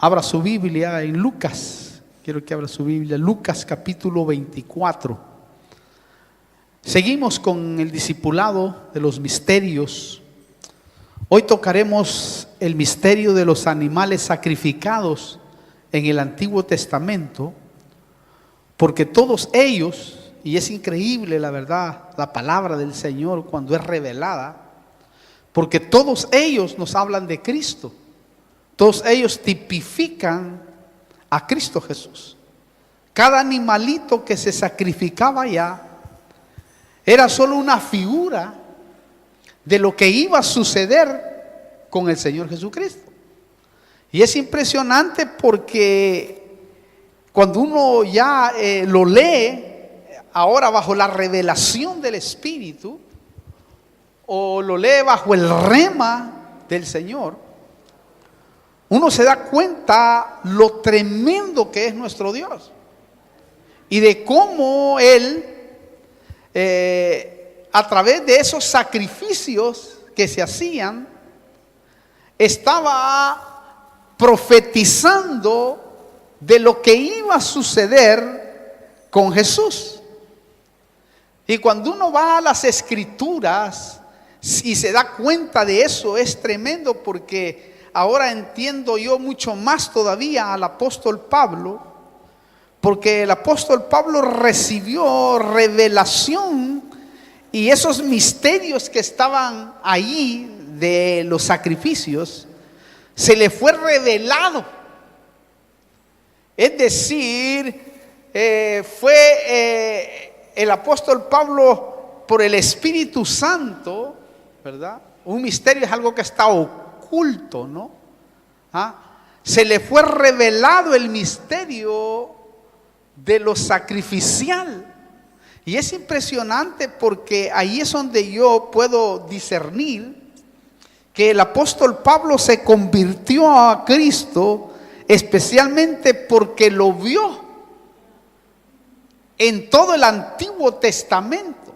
Abra su Biblia en Lucas. Quiero que abra su Biblia, Lucas capítulo 24. Seguimos con el discipulado de los misterios. Hoy tocaremos el misterio de los animales sacrificados en el Antiguo Testamento, porque todos ellos, y es increíble la verdad, la palabra del Señor cuando es revelada, porque todos ellos nos hablan de Cristo. Todos ellos tipifican a Cristo Jesús. Cada animalito que se sacrificaba allá era solo una figura de lo que iba a suceder con el Señor Jesucristo. Y es impresionante porque cuando uno ya lo lee, ahora bajo la revelación del Espíritu, o lo lee bajo el rema del Señor, uno se da cuenta lo tremendo que es nuestro Dios y de cómo Él, a través de esos sacrificios que se hacían, estaba profetizando de lo que iba a suceder con Jesús. Y cuando uno va a las Escrituras y se da cuenta de eso, es tremendo, porque ahora entiendo yo mucho más todavía al apóstol Pablo, porque el apóstol Pablo recibió revelación y esos misterios que estaban ahí de los sacrificios se le fue revelado. Es decir, fue el apóstol Pablo por el Espíritu Santo, ¿verdad? Un misterio es algo que está oculto, ¿no? Se le fue revelado el misterio de lo sacrificial. Y es impresionante porque ahí es donde yo puedo discernir que el apóstol Pablo se convirtió a Cristo especialmente porque lo vio en todo el Antiguo Testamento.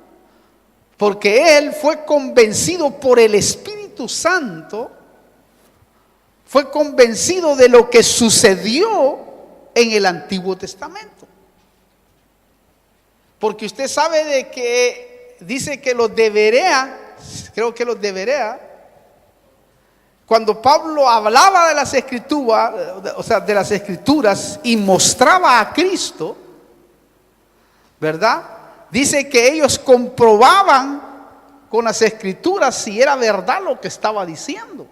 Porque él fue convencido por el Espíritu Santo, fue convencido de lo que sucedió en el Antiguo Testamento. Porque usted sabe de que dice que los de Berea, creo que los de Berea, cuando Pablo hablaba de las Escrituras, o sea, de las Escrituras y mostraba a Cristo, ¿verdad? Dice que ellos comprobaban con las Escrituras si era verdad lo que estaba diciendo.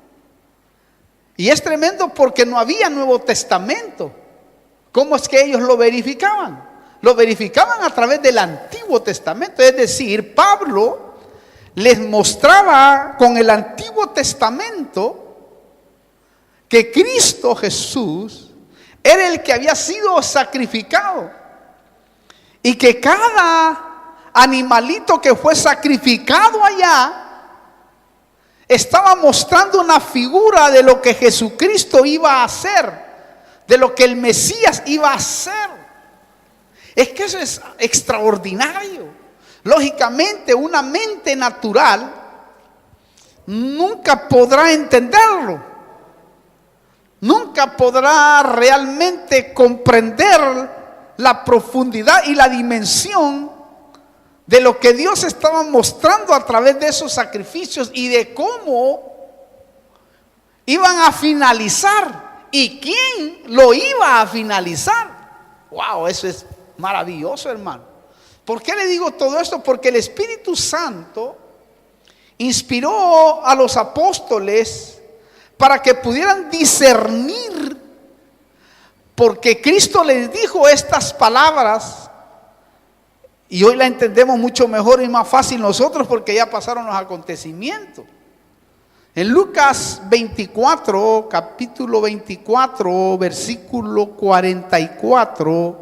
Y es tremendo porque no había Nuevo Testamento. ¿Cómo es que ellos lo verificaban? Lo verificaban a través del Antiguo Testamento. Es decir, Pablo les mostraba con el Antiguo Testamento que Cristo Jesús era el que había sido sacrificado. Y que cada animalito que fue sacrificado allá estaba mostrando una figura de lo que Jesucristo iba a hacer, de lo que el Mesías iba a hacer. Es que eso es extraordinario. Lógicamente, una mente natural nunca podrá entenderlo, nunca podrá realmente comprender la profundidad y la dimensión de lo que Dios estaba mostrando a través de esos sacrificios y de cómo iban a finalizar y quién lo iba a finalizar. Wow, eso es maravilloso, hermano. ¿Por qué le digo todo esto? Porque el Espíritu Santo inspiró a los apóstoles para que pudieran discernir. Porque Cristo les dijo estas palabras y hoy la entendemos mucho mejor y más fácil nosotros porque ya pasaron los acontecimientos. En Lucas 24, capítulo 24, versículo 44,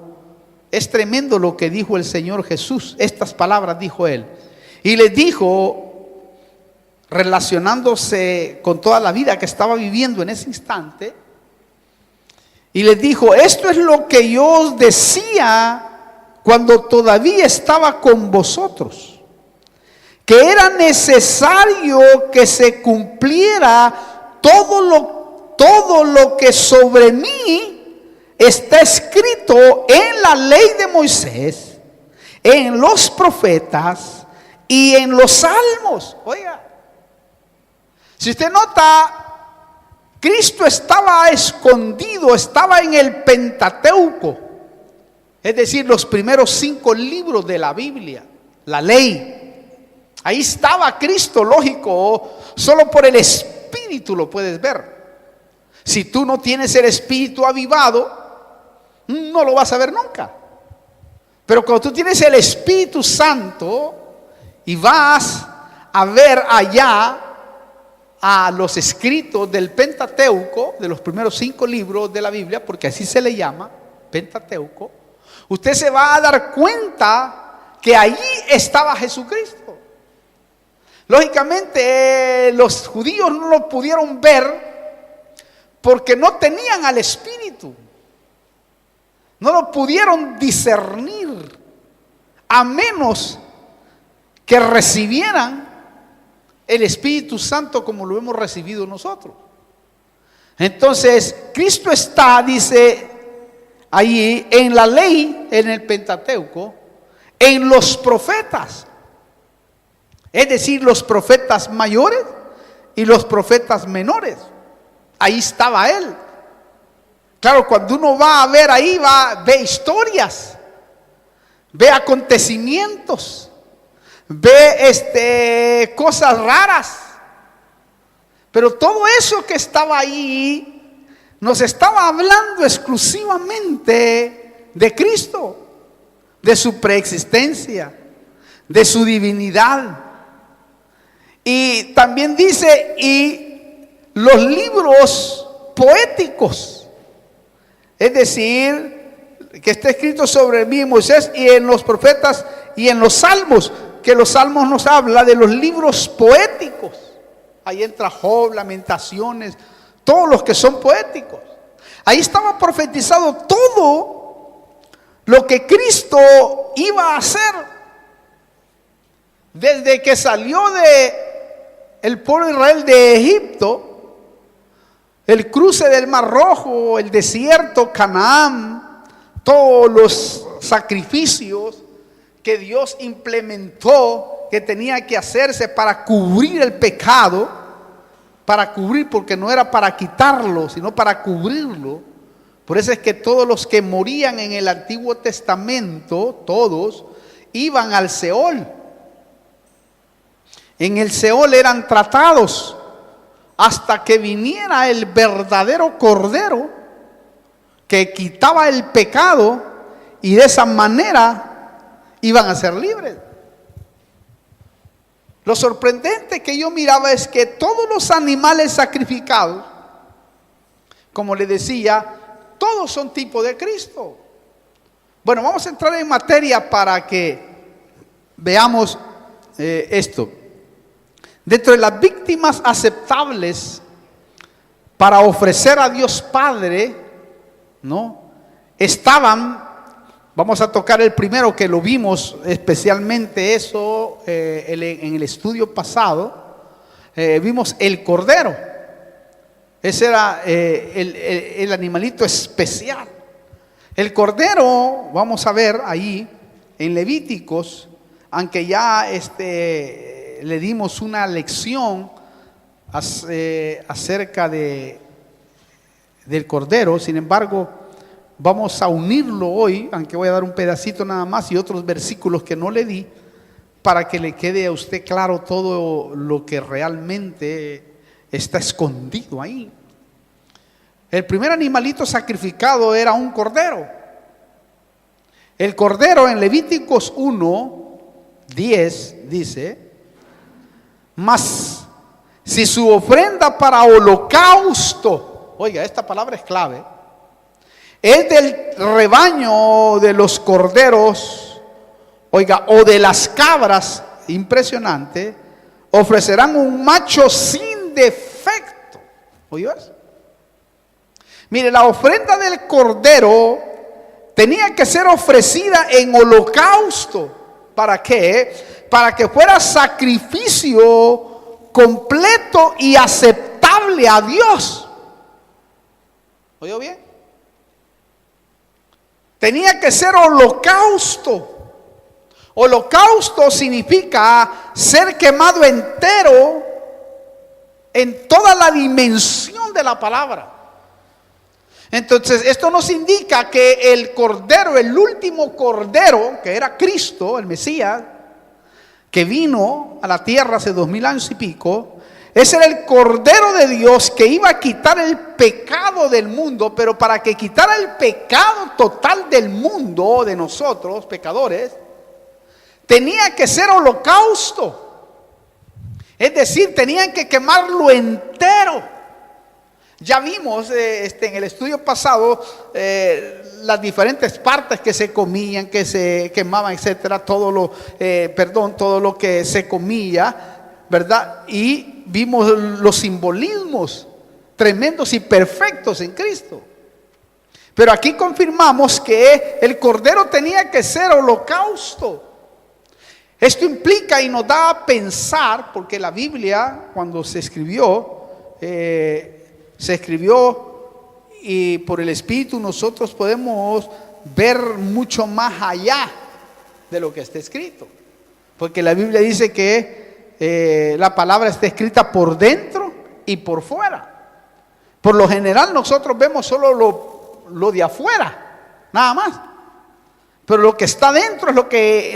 es tremendo lo que dijo el Señor Jesús. Estas palabras dijo Él. Y les dijo, relacionándose con toda la vida que estaba viviendo en ese instante, y les dijo, esto es lo que yo os decía cuando todavía estaba con vosotros, que era necesario que se cumpliera todo todo lo que sobre mí está escrito en la ley de Moisés, en los profetas y en los salmos. Oiga, si usted nota, Cristo estaba escondido, estaba en el Pentateuco, es decir, los primeros 5 libros de la Biblia, la ley. Ahí estaba Cristo, lógico, solo por el Espíritu lo puedes ver. Si tú no tienes el Espíritu avivado, no lo vas a ver nunca. Pero cuando tú tienes el Espíritu Santo y vas a ver allá a los escritos del Pentateuco, de los primeros 5 libros de la Biblia, porque así se le llama, Pentateuco, usted se va a dar cuenta que allí estaba Jesucristo. Lógicamente, los judíos no lo pudieron ver porque no tenían al Espíritu. No lo pudieron discernir a menos que recibieran el Espíritu Santo como lo hemos recibido nosotros. Entonces, Cristo está, dice allí, en la ley, en el Pentateuco, en los profetas. Es decir, los profetas mayores y los profetas menores. Ahí estaba Él. Claro, cuando uno va a ver ahí, ve historias, ve acontecimientos, ve cosas raras. Pero todo eso que estaba ahí nos estaba hablando exclusivamente de Cristo, de su preexistencia, de su divinidad. Y también dice, y los libros poéticos, es decir, que está escrito sobre mí, Moisés, y en los profetas y en los salmos, que los salmos nos habla de los libros poéticos. Ahí entra Job, Lamentaciones, todos los que son poéticos. Ahí estaba profetizado todo lo que Cristo iba a hacer. Desde que salió de el pueblo de Israel de Egipto, el cruce del Mar Rojo, el desierto, Canaán, todos los sacrificios que Dios implementó que tenía que hacerse para cubrir el pecado, para cubrir, porque no era para quitarlo, sino para cubrirlo. Por eso es que todos los que morían en el Antiguo Testamento, todos, iban al Seol. En el Seol eran tratados hasta que viniera el verdadero Cordero que quitaba el pecado, y de esa manera iban a ser libres. Lo sorprendente que yo miraba es que todos los animales sacrificados, como le decía, todos son tipo de Cristo. Bueno, vamos a entrar en materia para que veamos esto. Dentro de las víctimas aceptables para ofrecer a Dios Padre, ¿no?, estaban, vamos a tocar el primero que lo vimos especialmente eso en el estudio pasado, vimos el cordero. Ese era el animalito especial. El cordero, vamos a ver ahí en Levíticos, aunque ya le dimos una lección acerca del cordero, sin embargo, vamos a unirlo hoy, aunque voy a dar un pedacito nada más y otros versículos que no le di, para que le quede a usted claro todo lo que realmente está escondido ahí. El primer animalito sacrificado era un cordero. El cordero en Levíticos 1:10 dice: mas si su ofrenda para holocausto, oiga, esta palabra es clave, es del rebaño de los corderos, oiga, o de las cabras, impresionante, ofrecerán un macho sin defecto. ¿Oyes? Mire, la ofrenda del cordero tenía que ser ofrecida en holocausto. ¿Para qué? Para que fuera sacrificio completo y aceptable a Dios. ¿Oyó bien? Tenía que ser holocausto. Holocausto significa ser quemado entero en toda la dimensión de la palabra. Entonces, esto nos indica que el cordero, el último cordero, que era Cristo, el Mesías, que vino a la tierra hace 2000 años y pico, ese era el cordero de Dios que iba a quitar el pecado del mundo. Pero para que quitara el pecado total del mundo, de nosotros, pecadores, tenía que ser holocausto. Es decir, tenían que quemarlo entero. Ya vimos en el estudio pasado las diferentes partes que se comían, que se quemaban, etcétera, todo lo que se comía, ¿verdad? Y vimos los simbolismos tremendos y perfectos en Cristo. Pero aquí confirmamos que el cordero tenía que ser holocausto. Esto implica y nos da a pensar, porque la Biblia, cuando se escribió y por el Espíritu nosotros podemos ver mucho más allá de lo que está escrito. Porque la Biblia dice que la palabra está escrita por dentro y por fuera. Por lo general nosotros vemos solo lo de afuera, nada más. Pero lo que está dentro es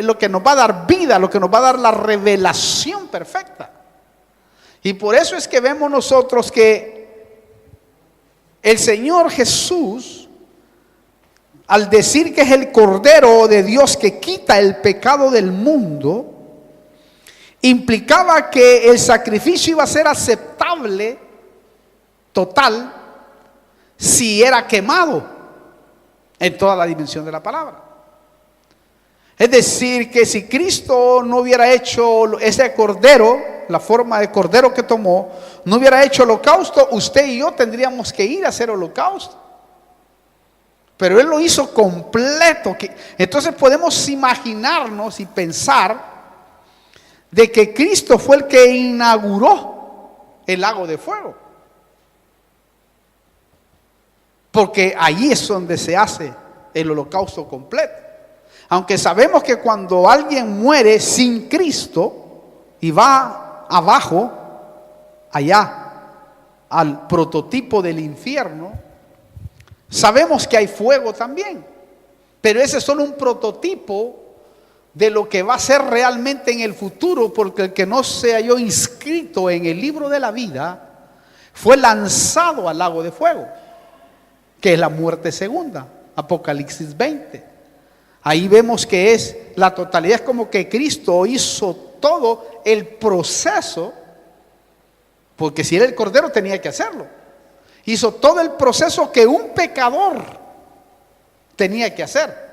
lo que nos va a dar vida, lo que nos va a dar la revelación perfecta. Y por eso es que vemos nosotros que el Señor Jesús, al decir que es el Cordero de Dios que quita el pecado del mundo, implicaba que el sacrificio iba a ser aceptable, total, si era quemado en toda la dimensión de la palabra. Es decir, que si Cristo no hubiera hecho ese cordero, la forma de cordero que tomó, no hubiera hecho holocausto, usted y yo tendríamos que ir a hacer holocausto. Pero Él lo hizo completo. Entonces podemos imaginarnos y pensar de que Cristo fue el que inauguró el lago de fuego. Porque ahí es donde se hace el holocausto completo. Aunque sabemos que cuando alguien muere sin Cristo y va abajo, allá, al prototipo del infierno, sabemos que hay fuego también. Pero ese es solo un prototipo de lo que va a ser realmente en el futuro, porque el que no se halló inscrito en el libro de la vida fue lanzado al lago de fuego, que es la muerte segunda, Apocalipsis 20. Ahí vemos que es la totalidad, es como que Cristo hizo todo el proceso, porque si era el Cordero tenía que hacerlo. Hizo todo el proceso que un pecador tenía que hacer.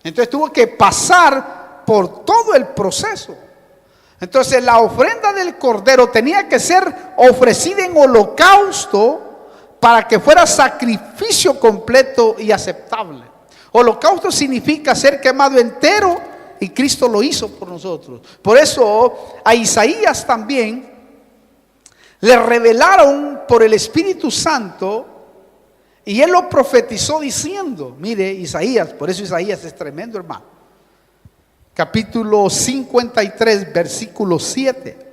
Entonces tuvo que pasar por todo el proceso. Entonces la ofrenda del Cordero tenía que ser ofrecida en holocausto para que fuera sacrificio completo y aceptable. Holocausto significa ser quemado entero, y Cristo lo hizo por nosotros. Por eso a Isaías también le revelaron por el Espíritu Santo, y él lo profetizó diciendo, mire Isaías, por eso Isaías es tremendo, hermano. Capítulo 53, versículo 7.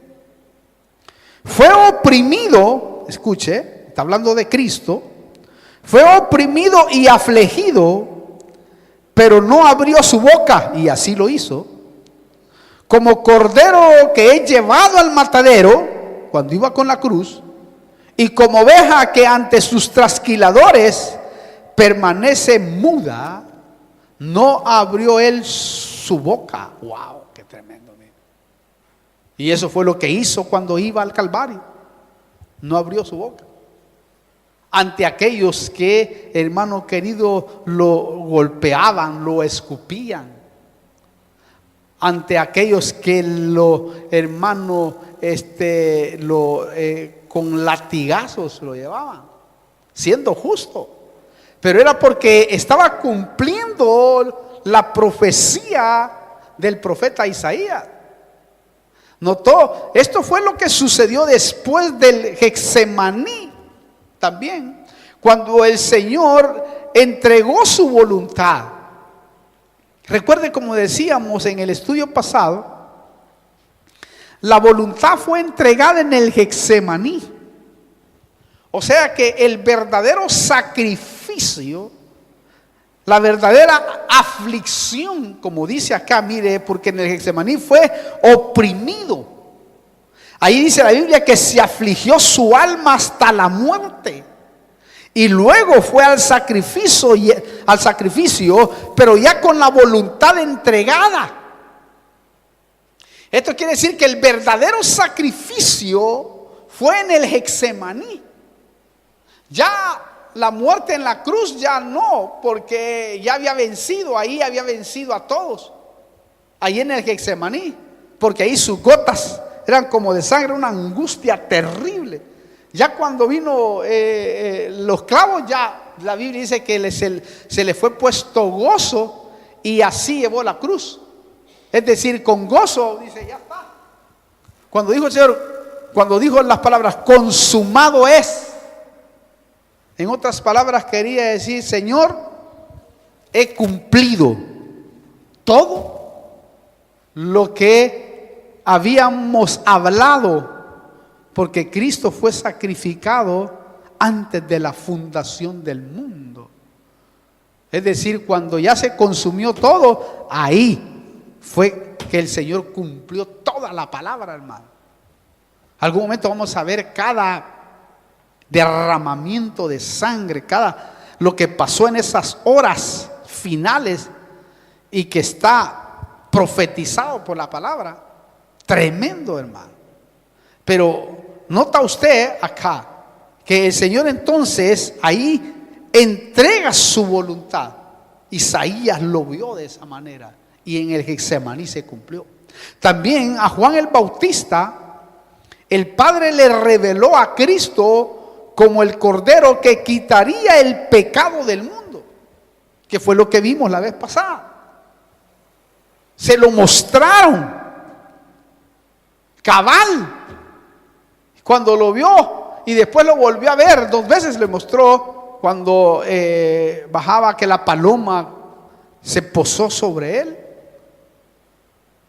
Fue oprimido, escuche, está hablando de Cristo, fue oprimido y afligido, pero no abrió su boca, y así lo hizo. Como cordero que es llevado al matadero, cuando iba con la cruz, y como oveja que ante sus trasquiladores permanece muda, no abrió él su boca. Wow, qué tremendo. Y eso fue lo que hizo cuando iba al Calvario. No abrió su boca ante aquellos que, hermano querido, lo golpeaban, lo escupían, ante aquellos que con latigazos lo llevaban, siendo justo. Pero era porque estaba cumpliendo la profecía del profeta Isaías. Notó, esto fue lo que sucedió después del Getsemaní también, Cuando el Señor entregó su voluntad. Recuerde, como decíamos en el estudio pasado, la voluntad fue entregada en el Getsemaní. O sea que el verdadero sacrificio, la verdadera aflicción, como dice acá, mire, porque en el Getsemaní fue oprimido. Ahí dice la Biblia que se afligió su alma hasta la muerte. Y luego fue al sacrificio, pero ya con la voluntad entregada. Esto quiere decir que el verdadero sacrificio fue en el Getsemaní. Ya la muerte en la cruz ya no, porque ya había vencido, ahí había vencido a todos. Ahí en el Getsemaní, porque ahí sus gotas eran como de sangre, una angustia terrible. Ya cuando vino los clavos, ya la Biblia dice que se le fue puesto gozo y así llevó la cruz. Es decir, con gozo, dice, ya está. Cuando dijo el Señor, cuando dijo las palabras, consumado es. En otras palabras quería decir, Señor, he cumplido todo lo que habíamos hablado, porque Cristo fue sacrificado antes de la fundación del mundo. Es decir, cuando ya se consumió todo, ahí fue que el Señor cumplió toda la palabra, hermano. Algún momento vamos a ver cada derramamiento de sangre, lo que pasó en esas horas finales y que está profetizado por la palabra. Tremendo, hermano. Pero nota usted acá que el Señor entonces ahí entrega su voluntad. Isaías lo vio de esa manera y en el Getsemaní se cumplió. También a Juan el Bautista, el Padre le reveló a Cristo como el Cordero que quitaría el pecado del mundo, que fue lo que vimos la vez pasada. Se lo mostraron cabal cuando lo vio, y después lo volvió a ver 2 veces. Le mostró cuando bajaba, que la paloma se posó sobre él.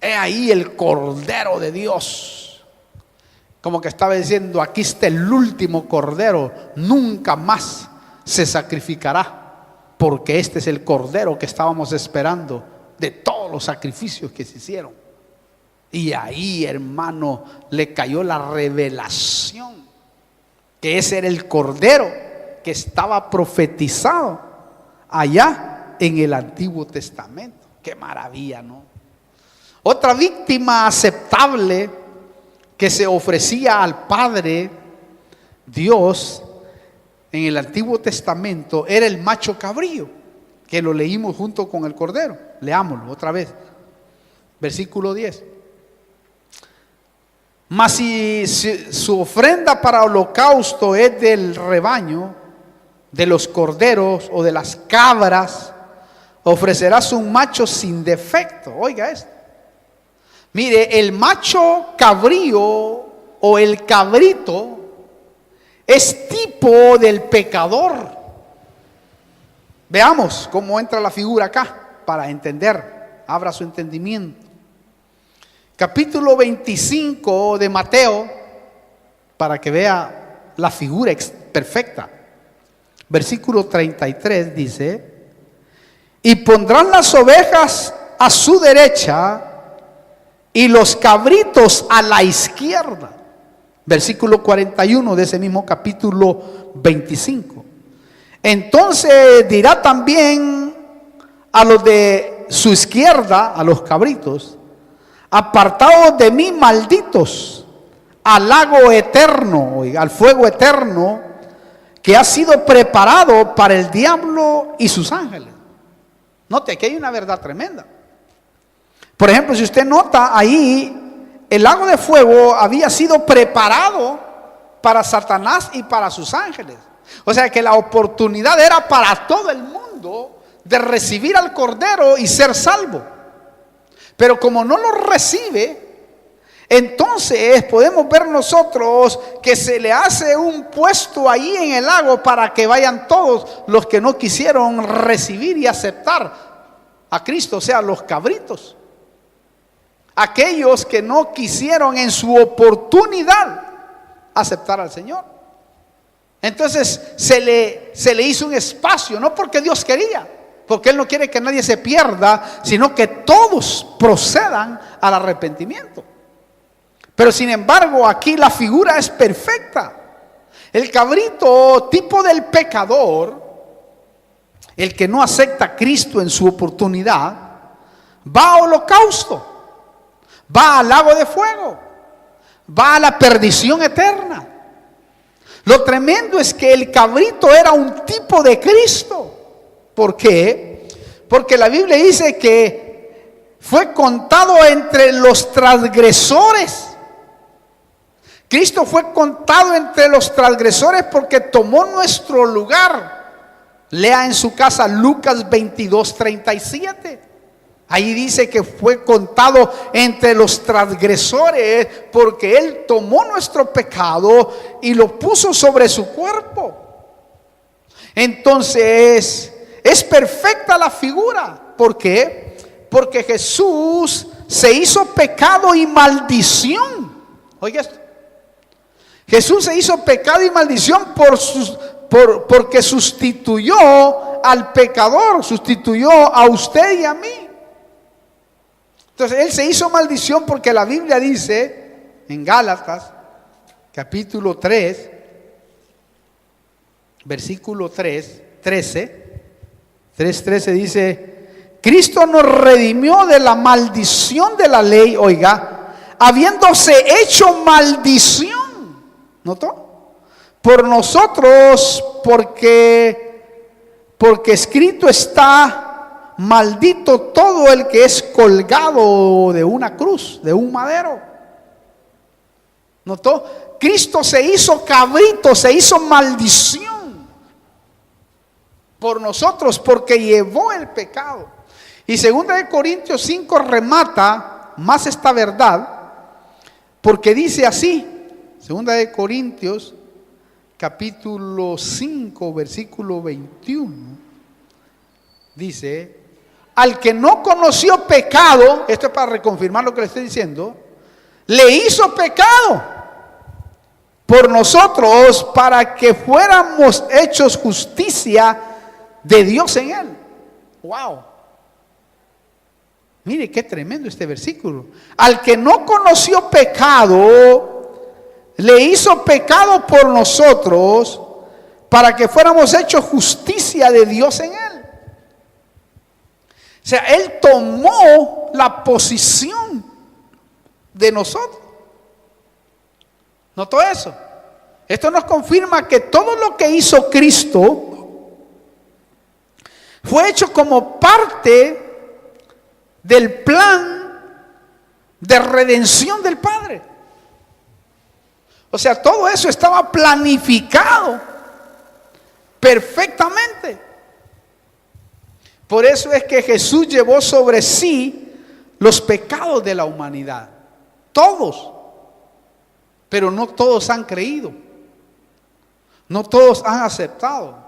He ahí el Cordero de Dios, como que estaba diciendo, aquí está el último Cordero, nunca más se sacrificará, porque este es el Cordero que estábamos esperando de todos los sacrificios que se hicieron. Y ahí, hermano, le cayó la revelación que ese era el Cordero que estaba profetizado allá en el Antiguo Testamento. Qué maravilla, ¿no? Otra víctima aceptable que se ofrecía al Padre Dios en el Antiguo Testamento era el macho cabrío, que lo leímos junto con el Cordero. Leámoslo otra vez. Versículo 10. Mas si su ofrenda para holocausto es del rebaño, de los corderos o de las cabras, ofrecerás un macho sin defecto. Oiga esto. Mire, el macho cabrío o el cabrito es tipo del pecador. Veamos cómo entra la figura acá para entender. Abra su entendimiento. Capítulo 25 de Mateo, para que vea la figura perfecta. Versículo 33 dice: y pondrán las ovejas a su derecha y los cabritos a la izquierda. Versículo 41 de ese mismo capítulo 25. Entonces dirá también a los de su izquierda, a los cabritos: apartados de mí, malditos, al lago eterno, al fuego eterno, que ha sido preparado para el diablo y sus ángeles. Note que hay una verdad tremenda. Por ejemplo, si usted nota ahí, el lago de fuego había sido preparado para Satanás y para sus ángeles. O sea que la oportunidad era para todo el mundo de recibir al Cordero y ser salvo. Pero como no lo recibe, Entonces podemos ver nosotros que se le hace un puesto ahí en el lago para que vayan todos los que no quisieron recibir y aceptar a Cristo, o sea, los cabritos. Aquellos que no quisieron en su oportunidad aceptar al Señor. Entonces se le hizo un espacio, no porque Dios quería, porque Él no quiere que nadie se pierda, sino que todos procedan al arrepentimiento. Pero sin embargo, aquí la figura es perfecta. El cabrito, tipo del pecador, el que no acepta a Cristo en su oportunidad, va a holocausto, va al lago de fuego, va a la perdición eterna. Lo tremendo es que el cabrito era un tipo de Cristo. ¿Por qué? Porque la Biblia dice que fue contado entre los transgresores. Cristo fue contado entre los transgresores porque tomó nuestro lugar. Lea en su casa Lucas 22:37. Ahí dice que fue contado entre los transgresores porque Él tomó nuestro pecado y lo puso sobre su cuerpo. Entonces, es perfecta la figura. ¿Por qué? Porque Jesús se hizo pecado y maldición. Oiga esto. Jesús se hizo pecado y maldición porque sustituyó al pecador, sustituyó a usted y a mí. Entonces Él se hizo maldición porque la Biblia dice en Gálatas capítulo 3 versículo 3:13 dice: Cristo nos redimió de la maldición de la ley, oiga, habiéndose hecho maldición. ¿Notó? Por nosotros, porque escrito está: maldito todo el que es colgado de una cruz, de un madero. ¿Notó? Cristo se hizo cabrito, se hizo maldición por nosotros porque llevó el pecado. Y 2 Corintios 5 remata más esta verdad porque dice así, 2 Corintios capítulo 5 versículo 21, dice: al que no conoció pecado, esto es para reconfirmar lo que le estoy diciendo, le hizo pecado por nosotros para que fuéramos hechos justicia de Dios en él. Wow. Mire qué tremendo este versículo. Al que no conoció pecado, le hizo pecado por nosotros para que fuéramos hechos justicia de Dios en él. O sea, Él tomó la posición de nosotros. ¿Notó eso? Esto nos confirma que todo lo que hizo Cristo fue hecho como parte del plan de redención del Padre. O sea, todo eso estaba planificado perfectamente. Por eso es que Jesús llevó sobre sí los pecados de la humanidad. Todos. Pero no todos han creído. No todos han aceptado.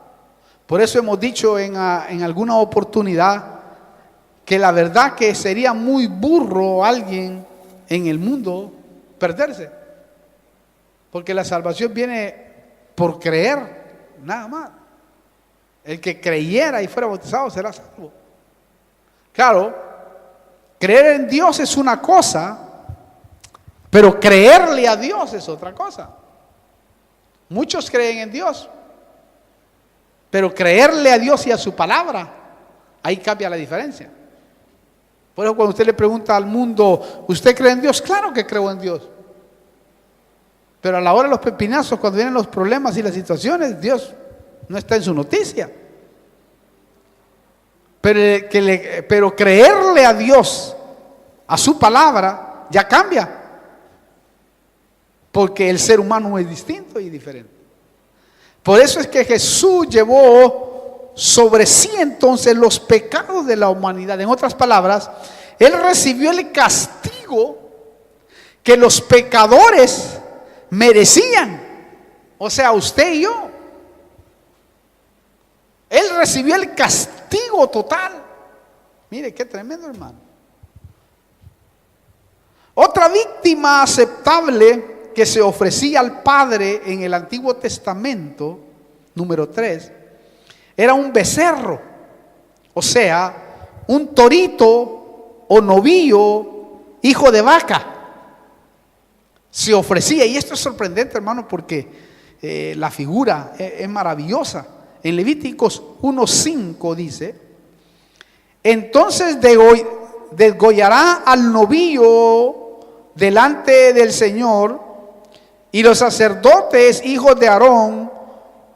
Por eso hemos dicho en alguna oportunidad que la verdad que sería muy burro alguien en el mundo perderse. Porque la salvación viene por creer, nada más. El que creyera y fuera bautizado será salvo. Claro, creer en Dios es una cosa, pero creerle a Dios es otra cosa. Muchos creen en Dios, pero creerle a Dios y a su palabra, ahí cambia la diferencia. Por eso cuando usted le pregunta al mundo, ¿usted cree en Dios? Claro que creo en Dios. Pero a la hora de los pepinazos, cuando vienen los problemas y las situaciones, Dios no está en su noticia. Pero creerle a Dios, a su palabra, ya cambia. Porque el ser humano es distinto y diferente. Por eso es que Jesús llevó sobre sí entonces los pecados de la humanidad. En otras palabras, Él recibió el castigo que los pecadores merecían. O sea, usted y yo. Él recibió el castigo total. Mire qué tremendo, hermano. Otra víctima aceptable que se ofrecía al Padre en el Antiguo Testamento, número 3, era un becerro. O sea, un torito o novillo, hijo de vaca. Se ofrecía, y esto es sorprendente, hermano, porque la figura es maravillosa. En Levíticos 1:5 dice: entonces degollará al novillo delante del Señor, y los sacerdotes, hijos de Aarón,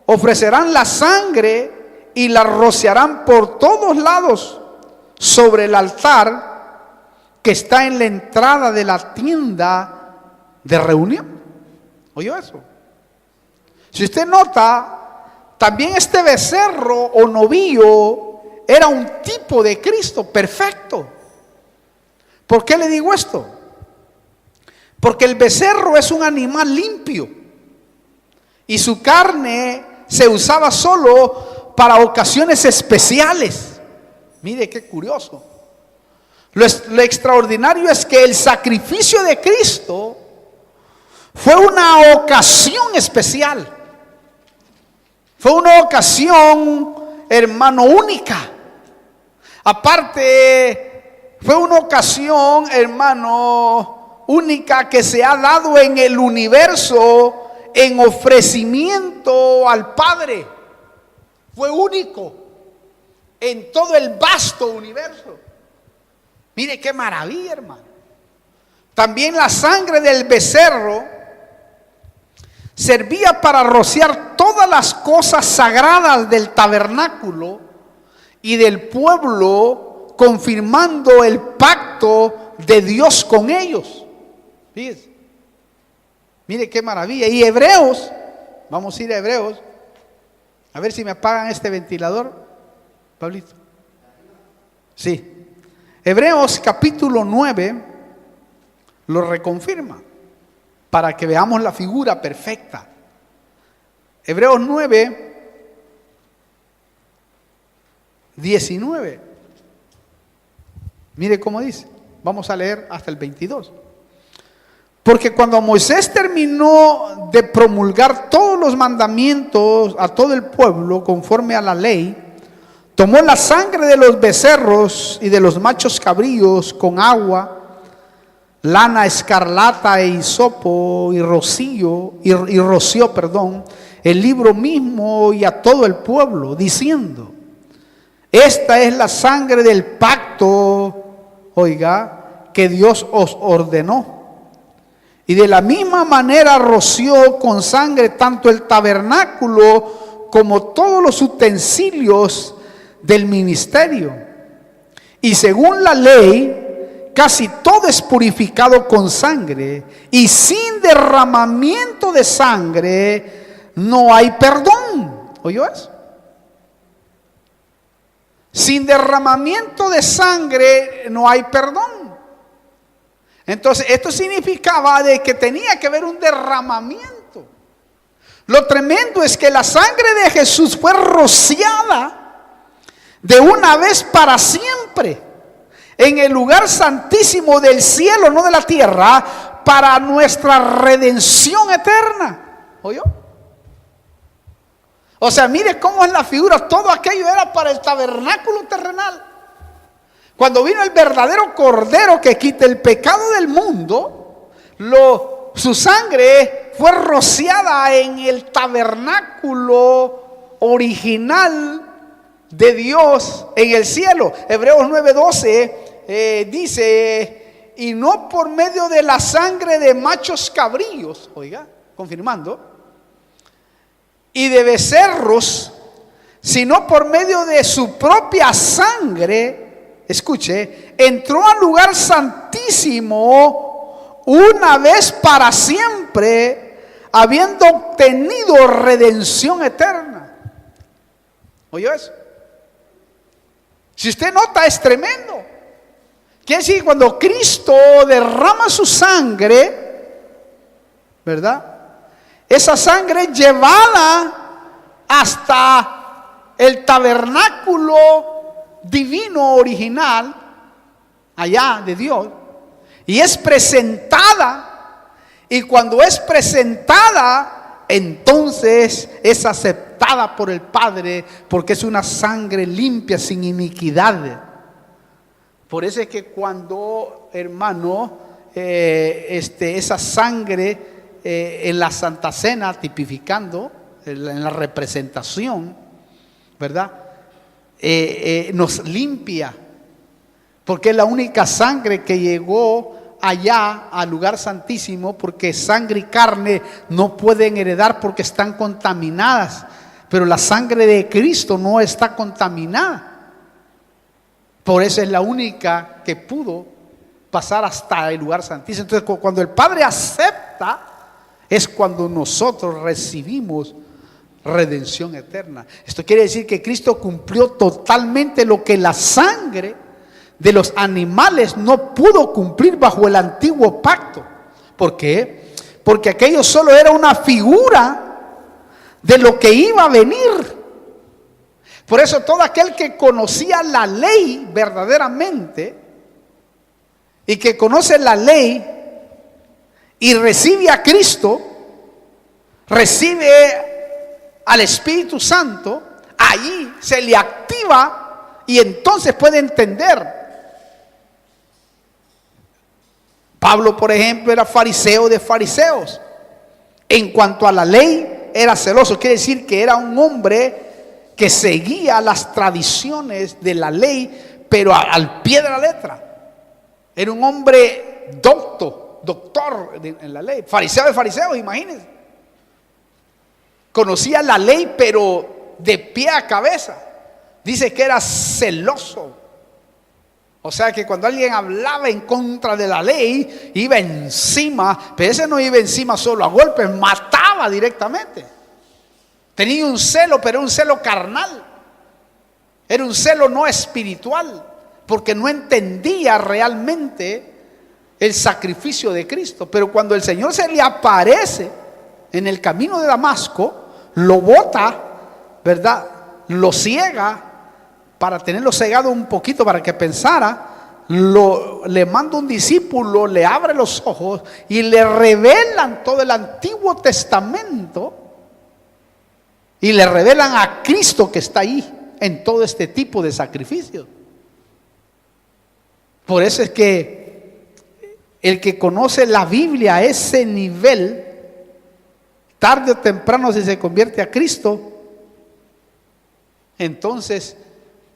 ofrecerán la sangre y la rociarán por todos lados sobre el altar que está en la entrada de la tienda de reunión. ¿Oyó eso? Si usted nota, también este becerro o novillo era un tipo de Cristo perfecto. ¿Por qué le digo esto? Porque el becerro es un animal limpio y su carne se usaba solo para ocasiones especiales. Mire qué curioso. Lo extraordinario es que el sacrificio de Cristo fue una ocasión especial. Fue una ocasión, hermano, única. Aparte, fue una ocasión, hermano, única que se ha dado en el universo en ofrecimiento al Padre. Fue único en todo el vasto universo. Mire qué maravilla, hermano. También la sangre del becerro servía para rociar todas las cosas sagradas del tabernáculo y del pueblo, confirmando el pacto de Dios con ellos. Fíjense. Mire qué maravilla. Y Hebreos, vamos a ir a Hebreos, a ver si me apagan este ventilador, Pablito. Sí. Hebreos capítulo 9 lo reconfirma, para que veamos la figura perfecta. Hebreos 9, 19. Mire cómo dice. Vamos a leer hasta el 22. Porque cuando Moisés terminó de promulgar todos los mandamientos a todo el pueblo conforme a la ley, tomó la sangre de los becerros y de los machos cabríos con agua, lana escarlata e hisopo y roció el libro mismo y a todo el pueblo, diciendo: esta es la sangre del pacto, oiga, que Dios os ordenó. Y de la misma manera roció con sangre tanto el tabernáculo como todos los utensilios del ministerio. Y según la ley, casi todo es purificado con sangre, y sin derramamiento de sangre no hay perdón. ¿Oyó eso? Sin derramamiento de sangre no hay perdón. Entonces esto significaba de que tenía que haber un derramamiento. Lo tremendo es que la sangre de Jesús fue rociada de una vez para siempre en el lugar santísimo del cielo, no de la tierra, para nuestra redención eterna. ¿Oyó? O sea, mire cómo es la figura. Todo aquello era para el tabernáculo terrenal. Cuando vino el verdadero Cordero que quita el pecado del mundo, su sangre fue rociada en el tabernáculo original de Dios en el cielo. Hebreos 9:12 dice: y no por medio de la sangre de machos cabríos, oiga, confirmando, y de becerros, sino por medio de su propia sangre. Escuche, entró al lugar santísimo una vez para siempre, habiendo obtenido redención eterna. ¿Oyó eso? Si usted nota, es tremendo. Quiere decir, cuando Cristo derrama su sangre, ¿verdad? Esa sangre es llevada hasta el tabernáculo divino original, allá de Dios, y es presentada. Y cuando es presentada, entonces es aceptada por el Padre, porque es una sangre limpia, sin iniquidad. Por eso es que cuando, hermano, esa sangre en la Santa Cena, tipificando en la representación, ¿verdad? Nos limpia, porque es la única sangre que llegó allá al lugar santísimo, porque sangre y carne no pueden heredar porque están contaminadas, pero la sangre de Cristo no está contaminada. Por eso es la única que pudo pasar hasta el lugar santísimo. Entonces, cuando el Padre acepta, es cuando nosotros recibimos redención eterna. Esto quiere decir que Cristo cumplió totalmente lo que la sangre de los animales no pudo cumplir bajo el antiguo pacto. ¿Por qué? Porque aquello solo era una figura de lo que iba a venir. Por eso todo aquel que conocía la ley verdaderamente y que conoce la ley y recibe a Cristo, recibe al Espíritu Santo, allí se le activa y entonces puede entender. Pablo, por ejemplo, era fariseo de fariseos. En cuanto a la ley, era celoso. Quiere decir que era un hombre que seguía las tradiciones de la ley, pero al pie de la letra. Era un hombre doctor en la ley, fariseo de fariseos, imagínense. Conocía la ley, pero de pie a cabeza. Dice que era celoso. O sea que cuando alguien hablaba en contra de la ley, iba encima, pero ese no iba encima solo a golpes, mataba directamente. Tenía un celo, pero era un celo carnal. Era un celo no espiritual, porque no entendía realmente el sacrificio de Cristo. Pero cuando el Señor se le aparece en el camino de Damasco, lo bota, ¿verdad? Lo ciega, para tenerlo cegado un poquito para que pensara. Le manda un discípulo, le abre los ojos y le revelan todo el Antiguo Testamento y le revelan a Cristo que está ahí en todo este tipo de sacrificios. Por eso es que el que conoce la Biblia a ese nivel, tarde o temprano, si se convierte a Cristo, entonces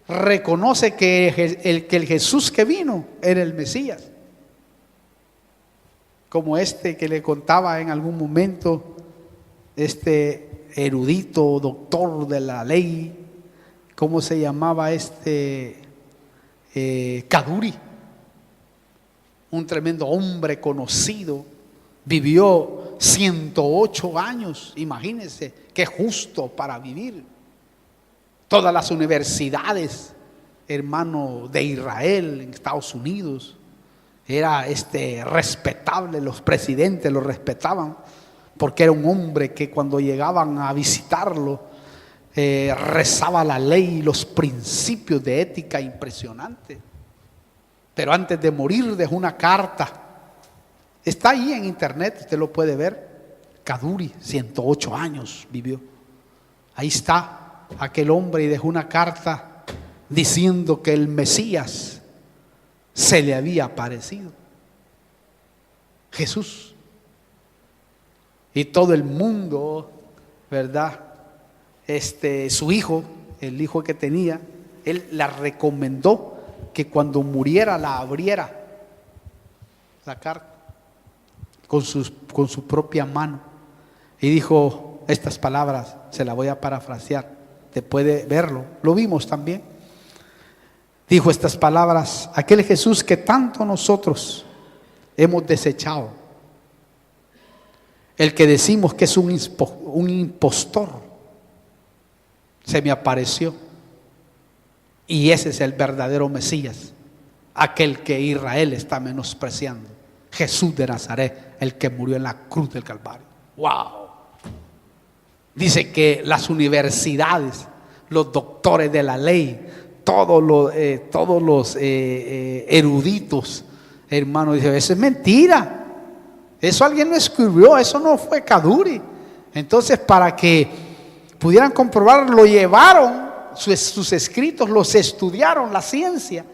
reconoce que el Jesús que vino era el Mesías. Como este que le contaba en algún momento, este erudito, doctor de la ley, ¿cómo se llamaba Kaduri? Un tremendo hombre conocido, vivió 108 años, imagínense, qué justo para vivir. Todas las universidades, hermano, de Israel, en Estados Unidos, era respetable, los presidentes lo respetaban, porque era un hombre que cuando llegaban a visitarlo, rezaba la ley y los principios de ética impresionantes. Pero antes de morir dejó una carta. Está ahí en internet, usted lo puede ver. Kaduri, 108 años vivió. Ahí está aquel hombre y dejó una carta diciendo que el Mesías se le había aparecido. Jesús. Y todo el mundo, ¿verdad? Su hijo, el hijo que tenía, él la recomendó que cuando muriera la abriera, la carta, con su propia mano. Y dijo estas palabras, se las voy a parafrasear, te puede verlo, lo vimos también. Dijo estas palabras: aquel Jesús que tanto nosotros hemos desechado, el que decimos que es un impostor, se me apareció. Y ese es el verdadero Mesías. aquel que Israel está menospreciando. Jesús de Nazaret, el que murió en la cruz del Calvario. ¡Wow! Dice que las universidades, los doctores de la ley, todos los eruditos, hermano, dice, eso es mentira. Eso alguien lo escribió, eso no fue Kaduri. Entonces, para que pudieran comprobar, lo llevaron, sus escritos, los estudiaron, la ciencia,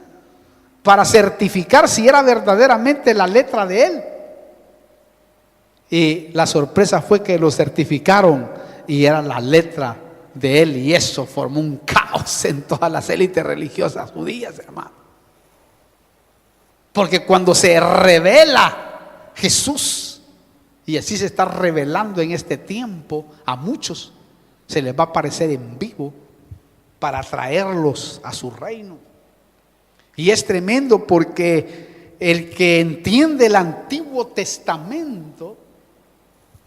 para certificar si era verdaderamente la letra de él. Y la sorpresa fue que lo certificaron y era la letra de él, y eso formó un caos en todas las élites religiosas judías, hermano. Porque cuando se revela Jesús, y así se está revelando en este tiempo, a muchos se les va a aparecer en vivo para traerlos a su reino. Y es tremendo porque el que entiende el Antiguo Testamento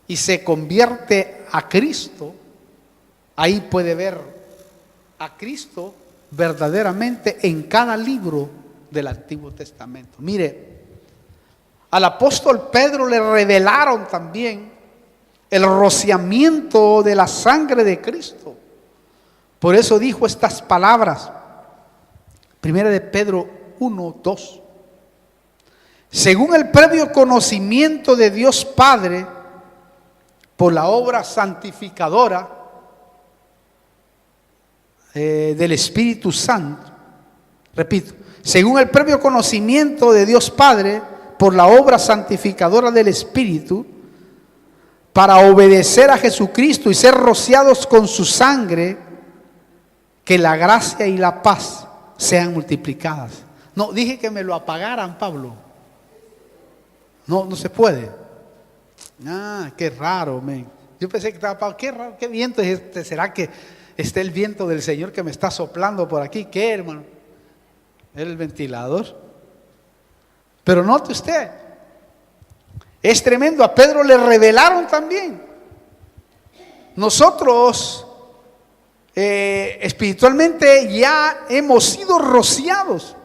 y se convierte a Cristo, ahí puede ver a Cristo verdaderamente en cada libro del Antiguo Testamento. Mire, al apóstol Pedro le revelaron también el rociamiento de la sangre de Cristo. Por eso dijo estas palabras. Primera de Pedro 1:2. Según el previo conocimiento de Dios Padre, por la obra santificadora del Espíritu Santo. Repito, según el previo conocimiento de Dios Padre, por la obra santificadora del Espíritu, para obedecer a Jesucristo y ser rociados con su sangre, que la gracia y la paz sean multiplicadas. No, dije que me lo apagaran, Pablo. No se puede. Ah, qué raro, men. Yo pensé que estaba apagado. Qué raro, qué viento es este. ¿Será que está el viento del Señor que me está soplando por aquí? ¿Qué, hermano? ¿Era el ventilador? Pero note usted, es tremendo. A Pedro le revelaron también. Nosotros espiritualmente ya hemos sido rociados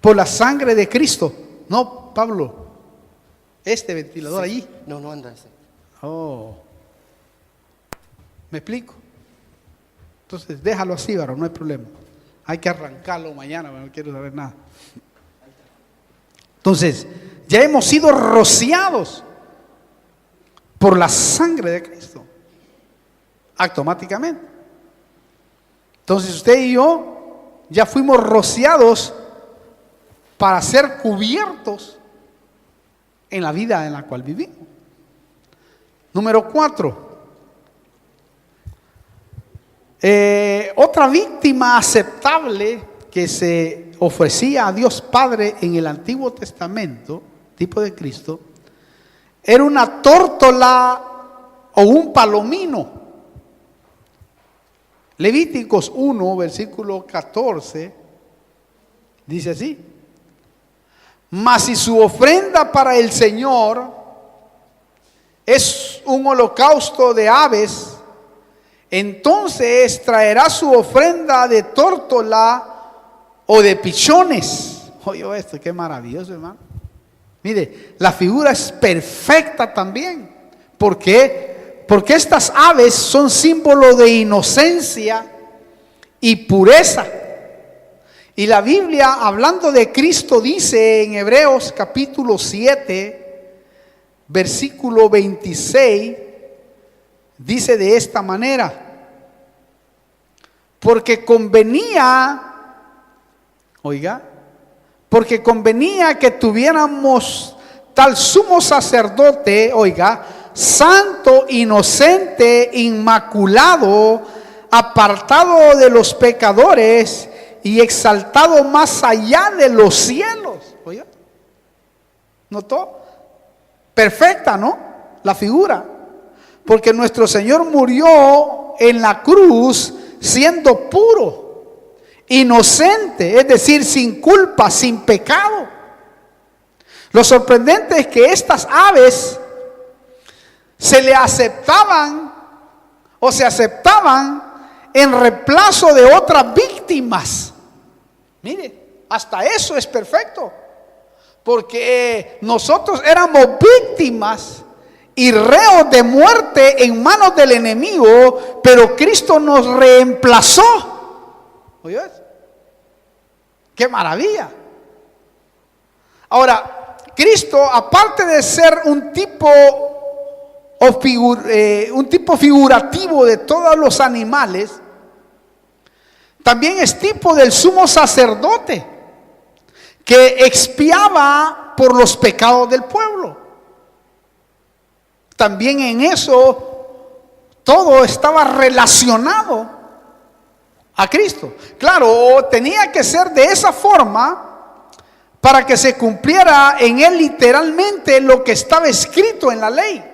por la sangre de Cristo. No, Pablo, este ventilador allí. No anda ese. Oh, ¿me explico? Entonces déjalo así, varón, no hay problema. Hay que arrancarlo mañana, no quiero saber nada. Entonces, ya hemos sido rociados por la sangre de Cristo, automáticamente. Entonces usted y yo ya fuimos rociados para ser cubiertos en la vida en la cual vivimos. Número 4. Otra víctima aceptable que se ofrecía a Dios Padre en el Antiguo Testamento, tipo de Cristo, era una tórtola o un palomino. Levíticos 1, versículo 14, dice así: mas si su ofrenda para el Señor es un holocausto de aves, entonces traerá su ofrenda de tórtola o de pichones. Oye, esto qué maravilloso, hermano. Mire, la figura es perfecta también. ¿Por qué? Porque estas aves son símbolo de inocencia y pureza. Y la Biblia, hablando de Cristo, dice en Hebreos capítulo 7, versículo 26, dice de esta manera: porque convenía que tuviéramos tal sumo sacerdote, santo, inocente, inmaculado, apartado de los pecadores y exaltado más allá de los cielos. ¿Notó? Perfecta, ¿no? La figura. Porque nuestro Señor murió en la cruz siendo puro, inocente, es decir, sin culpa, sin pecado. Lo sorprendente es que estas aves se le aceptaban o se aceptaban en reemplazo de otras víctimas. Mire, Hasta eso es perfecto. Porque nosotros éramos víctimas y reos de muerte en manos del enemigo, pero Cristo nos reemplazó. ¿Oyes? ¡Qué maravilla! Ahora, Cristo, aparte de ser un tipo figurativo de todos los animales, también es tipo del sumo sacerdote que expiaba por los pecados del pueblo. También en eso todo estaba relacionado a Cristo. Claro, tenía que ser de esa forma para que se cumpliera en él literalmente lo que estaba escrito en la ley.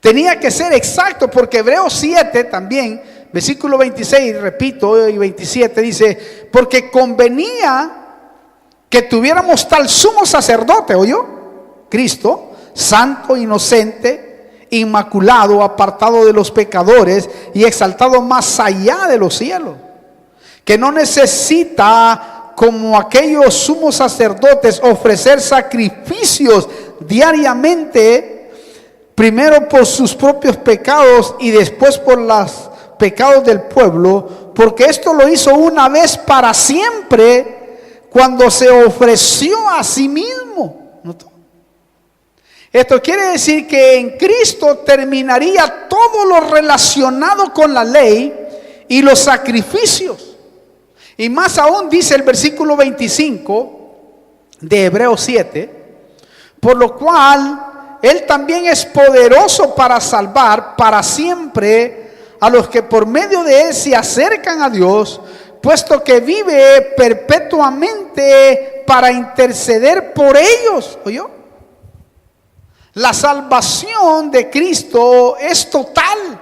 Tenía que ser exacto, porque Hebreos 7 también, versículo 26, repito, y 27 dice: porque convenía que tuviéramos tal sumo sacerdote, ¿oyó? Cristo, santo, inocente, inmaculado, apartado de los pecadores y exaltado más allá de los cielos, que no necesita, como aquellos sumos sacerdotes, ofrecer sacrificios diariamente, primero por sus propios pecados y después por los pecados del pueblo, porque esto lo hizo una vez para siempre, cuando se ofreció a sí mismo. ¿Notó? Esto quiere decir que en Cristo terminaría todo lo relacionado con la ley y los sacrificios. Y más aún dice el versículo 25 de Hebreos 7, por lo cual Él también es poderoso para salvar para siempre a los que por medio de Él se acercan a Dios, puesto que vive perpetuamente para interceder por ellos. ¿Oyó? La salvación de Cristo es total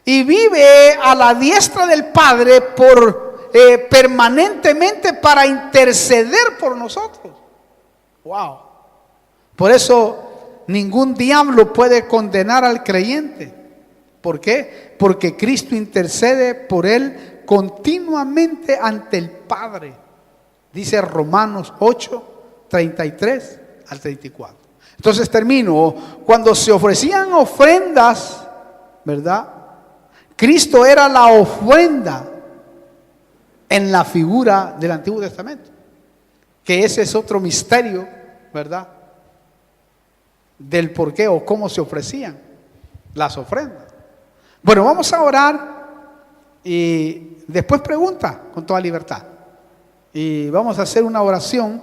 y vive a la diestra del Padre permanentemente para interceder por nosotros. Wow. Por eso ningún diablo puede condenar al creyente. ¿Por qué? Porque Cristo intercede por él continuamente ante el Padre. Dice Romanos 8, 33 al 34. Entonces termino. Cuando se ofrecían ofrendas, ¿verdad? Cristo era la ofrenda en la figura del Antiguo Testamento, que ese es otro misterio, ¿verdad? Del por qué o cómo se ofrecían las ofrendas. Bueno, vamos a orar y después pregunta con toda libertad. Y vamos a hacer una oración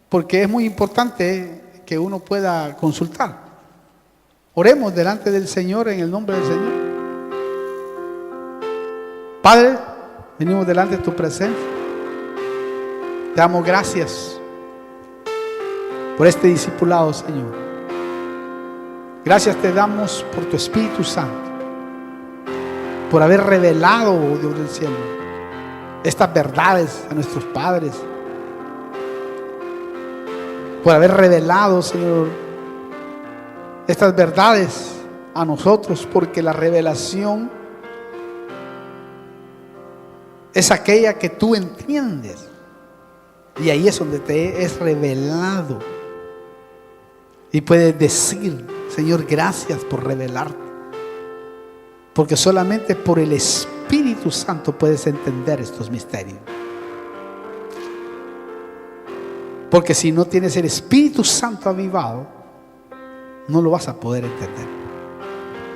porque es muy importante que uno pueda consultar. Oremos delante del Señor en el nombre del Señor. Padre, venimos delante de tu presencia. Te damos gracias por este discipulado, Señor. Gracias te damos por tu Espíritu Santo, por haber revelado, Dios del cielo, estas verdades a nuestros padres, por haber revelado, Señor, estas verdades a nosotros, porque la revelación es aquella que tú entiendes, y ahí es donde te es revelado y puedes decir: Señor, gracias por revelarte, porque solamente por el Espíritu Santo puedes entender estos misterios. Porque si no tienes el Espíritu Santo avivado, no lo vas a poder entender.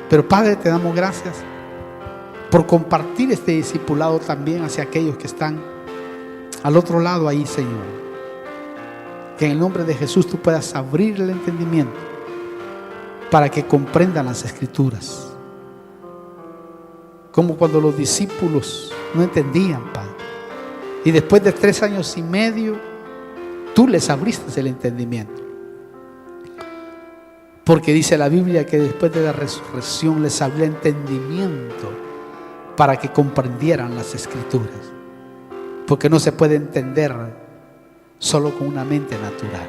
Pero Padre, te damos gracias por compartir este discipulado también hacia aquellos que están al otro lado ahí, Señor. Que en el nombre de Jesús tú puedas abrir el entendimiento para que comprendan las Escrituras. Como cuando los discípulos no entendían, Padre. Y después de 3 años y medio, tú les abriste el entendimiento. Porque dice la Biblia que después de la resurrección les hablé entendimiento para que comprendieran las Escrituras. Porque no se puede entender solo con una mente natural.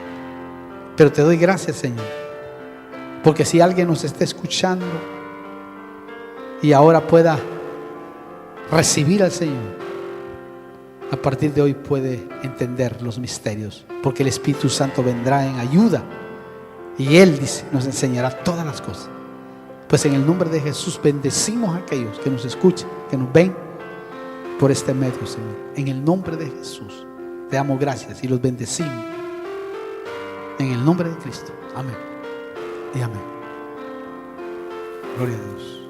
Pero te doy gracias, Señor, porque si alguien nos está escuchando y ahora pueda recibir al Señor, a partir de hoy puede entender los misterios, porque el Espíritu Santo vendrá en ayuda y Él dice, nos enseñará todas las cosas. Pues en el nombre de Jesús bendecimos a aquellos que nos escuchan, que nos ven por este medio, Señor. En el nombre de Jesús te damos gracias y los bendecimos en el nombre de Cristo. Amén y amén. Gloria a Dios.